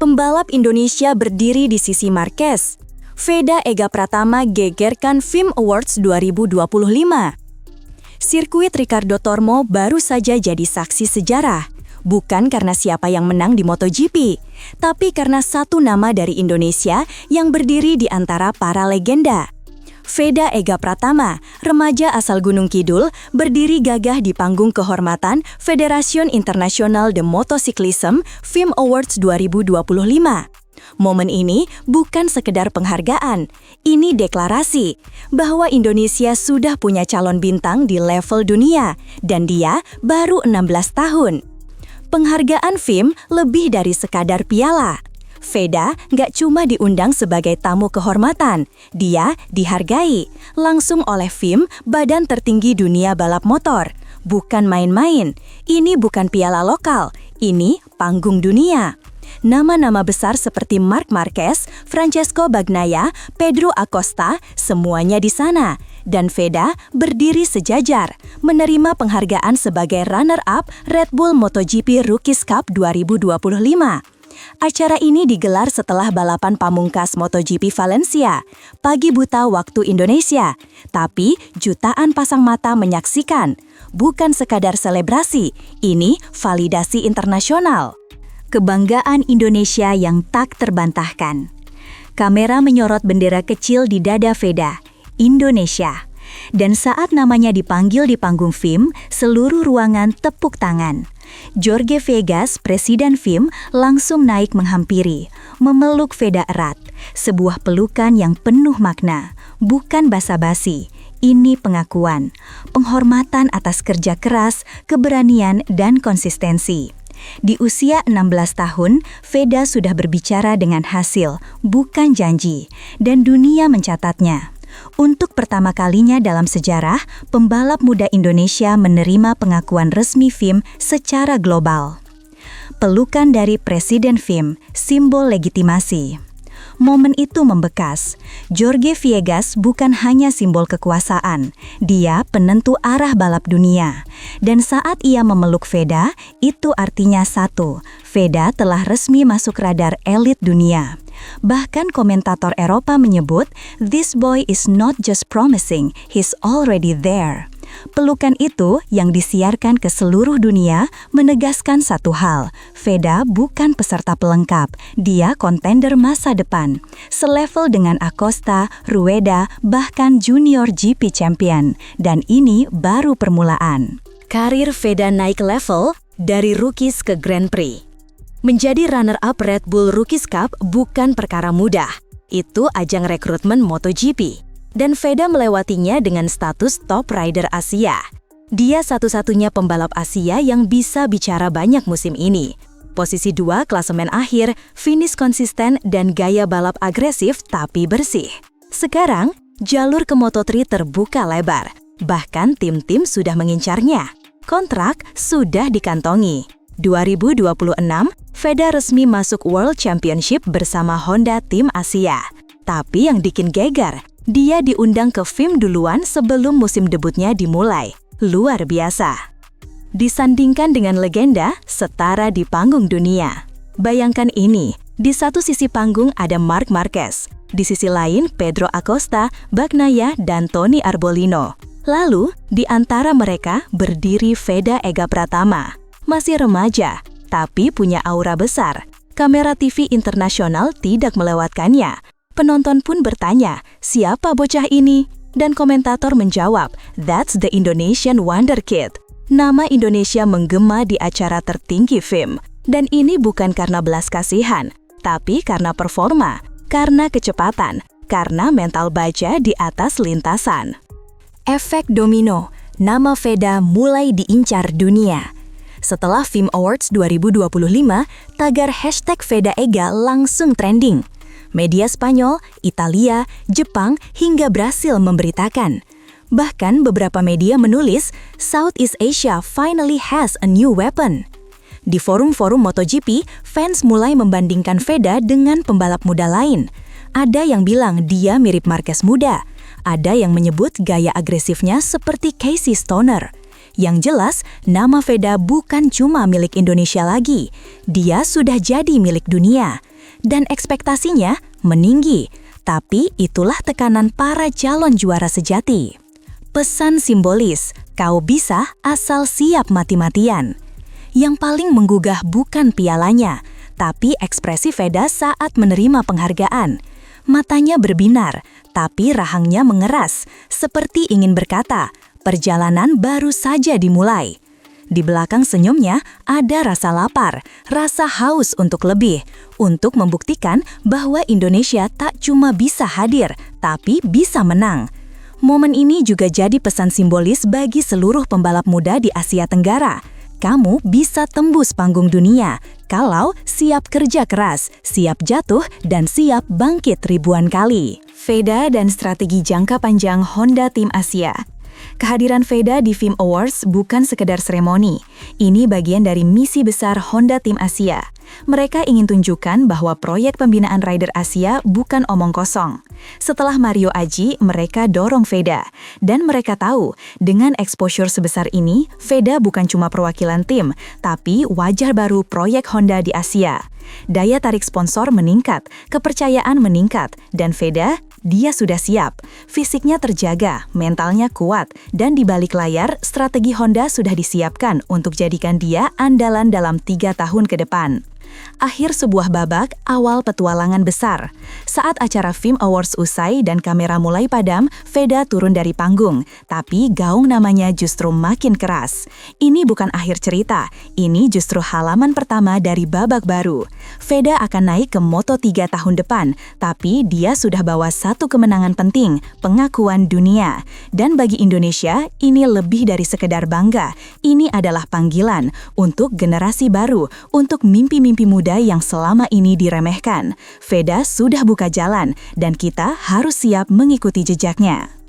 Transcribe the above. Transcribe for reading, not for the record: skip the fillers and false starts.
Pembalap Indonesia berdiri di sisi Marquez. Veda Ega Pratama gegerkan FIM Awards 2025. Sirkuit Ricardo Tormo baru saja jadi saksi sejarah. Bukan karena siapa yang menang di MotoGP, tapi karena satu nama dari Indonesia yang berdiri di antara para legenda. Veda Ega Pratama, remaja asal Gunung Kidul, berdiri gagah di panggung kehormatan Federation International de Motocyclism FIM Awards 2025. Momen ini bukan sekedar penghargaan, ini deklarasi bahwa Indonesia sudah punya calon bintang di level dunia, dan dia baru 16 tahun. Penghargaan FIM lebih dari sekadar piala. Veda nggak cuma diundang sebagai tamu kehormatan, dia dihargai langsung oleh FIM, badan tertinggi dunia balap motor. Bukan main-main, ini bukan piala lokal, ini panggung dunia. Nama-nama besar seperti Marc Marquez, Francesco Bagnaia, Pedro Acosta, semuanya di sana. Dan Veda berdiri sejajar, menerima penghargaan sebagai runner-up Red Bull MotoGP Rookies Cup 2025. Acara ini digelar setelah balapan pamungkas MotoGP Valencia, pagi buta waktu Indonesia. Tapi jutaan pasang mata menyaksikan. Bukan sekadar selebrasi, ini validasi internasional. Kebanggaan Indonesia yang tak terbantahkan. Kamera menyorot bendera kecil di dada Veda, Indonesia. Dan saat namanya dipanggil di panggung FIM, seluruh ruangan tepuk tangan. Jorge Vegas, presiden FIM, langsung naik menghampiri, memeluk Veda erat. Sebuah pelukan yang penuh makna, bukan basa-basi. Ini pengakuan, penghormatan atas kerja keras, keberanian, dan konsistensi. Di usia 16 tahun, Veda sudah berbicara dengan hasil, bukan janji, dan dunia mencatatnya. Untuk pertama kalinya dalam sejarah, pembalap muda Indonesia menerima pengakuan resmi FIM secara global. Pelukan dari Presiden FIM, simbol legitimasi. Momen itu membekas. Jorge Viegas bukan hanya simbol kekuasaan, dia penentu arah balap dunia. Dan saat ia memeluk Veda, itu artinya satu, Veda telah resmi masuk radar elit dunia. Bahkan komentator Eropa menyebut, "This boy is not just promising, he's already there." Pelukan itu yang disiarkan ke seluruh dunia menegaskan satu hal, Veda bukan peserta pelengkap, dia kontender masa depan. Selevel dengan Acosta, Rueda, bahkan junior GP champion. Dan ini baru permulaan. Karir Veda naik level dari rookies ke Grand Prix. Menjadi runner-up Red Bull Rookies Cup bukan perkara mudah. Itu ajang rekrutmen MotoGP. Dan Veda melewatinya dengan status top rider Asia. Dia satu-satunya pembalap Asia yang bisa bicara banyak musim ini. Posisi 2 klasemen akhir, finish konsisten dan gaya balap agresif tapi bersih. Sekarang, jalur ke Moto3 terbuka lebar. Bahkan tim-tim sudah mengincarnya. Kontrak sudah dikantongi. 2026, Veda resmi masuk World Championship bersama Honda Tim Asia. Tapi yang bikin geger, dia diundang ke FIM duluan sebelum musim debutnya dimulai. Luar biasa. Disandingkan dengan legenda, setara di panggung dunia. Bayangkan ini, di satu sisi panggung ada Marc Marquez, di sisi lain Pedro Acosta, Bagnaia, dan Tony Arbolino. Lalu, di antara mereka berdiri Veda Ega Pratama. Masih remaja, tapi punya aura besar. Kamera TV internasional tidak melewatkannya. Penonton pun bertanya, siapa bocah ini? Dan komentator menjawab, that's the Indonesian Wonder Kid. Nama Indonesia menggema di acara tertinggi FIM. Dan ini bukan karena belas kasihan, tapi karena performa, karena kecepatan, karena mental baja di atas lintasan. Efek domino, nama Veda mulai diincar dunia. Setelah FIM Awards 2025, tagar hashtag Veda Ega langsung trending. Media Spanyol, Italia, Jepang, hingga Brasil memberitakan. Bahkan beberapa media menulis, Southeast Asia finally has a new weapon. Di forum-forum MotoGP, fans mulai membandingkan Veda dengan pembalap muda lain. Ada yang bilang dia mirip Marquez muda. Ada yang menyebut gaya agresifnya seperti Casey Stoner. Yang jelas, nama Veda bukan cuma milik Indonesia lagi. Dia sudah jadi milik dunia. Dan ekspektasinya meninggi. Tapi itulah tekanan para calon juara sejati. Pesan simbolis, kau bisa asal siap mati-matian. Yang paling menggugah bukan pialanya, tapi ekspresi Veda saat menerima penghargaan. Matanya berbinar, tapi rahangnya mengeras, seperti ingin berkata, perjalanan baru saja dimulai. Di belakang senyumnya ada rasa lapar, rasa haus untuk lebih, untuk membuktikan bahwa Indonesia tak cuma bisa hadir, tapi bisa menang. Momen ini juga jadi pesan simbolis bagi seluruh pembalap muda di Asia Tenggara. Kamu bisa tembus panggung dunia kalau siap kerja keras, siap jatuh, dan siap bangkit ribuan kali. Veda dan strategi jangka panjang Honda Tim Asia. Kehadiran Veda di FIM Awards bukan sekedar seremoni. Ini bagian dari misi besar Honda Tim Asia. Mereka ingin tunjukkan bahwa proyek pembinaan rider Asia bukan omong kosong. Setelah Mario Aji, mereka dorong Veda. Dan mereka tahu, dengan exposure sebesar ini, Veda bukan cuma perwakilan tim, tapi wajah baru proyek Honda di Asia. Daya tarik sponsor meningkat, kepercayaan meningkat, dan Veda, dia sudah siap. Fisiknya terjaga, mentalnya kuat, dan di balik layar, strategi Honda sudah disiapkan untuk jadikan dia andalan dalam 3 tahun ke depan. Akhir sebuah babak, awal petualangan besar. Saat acara FIM Awards usai dan kamera mulai padam, Veda turun dari panggung, tapi gaung namanya justru makin keras. Ini bukan akhir cerita, ini justru halaman pertama dari babak baru. Veda akan naik ke Moto3 tahun depan, tapi dia sudah bawa satu kemenangan penting, pengakuan dunia. Dan bagi Indonesia, ini lebih dari sekedar bangga. Ini adalah panggilan untuk generasi baru, untuk mimpi-mimpi muda yang selama ini diremehkan. Veda sudah buka jalan, dan kita harus siap mengikuti jejaknya.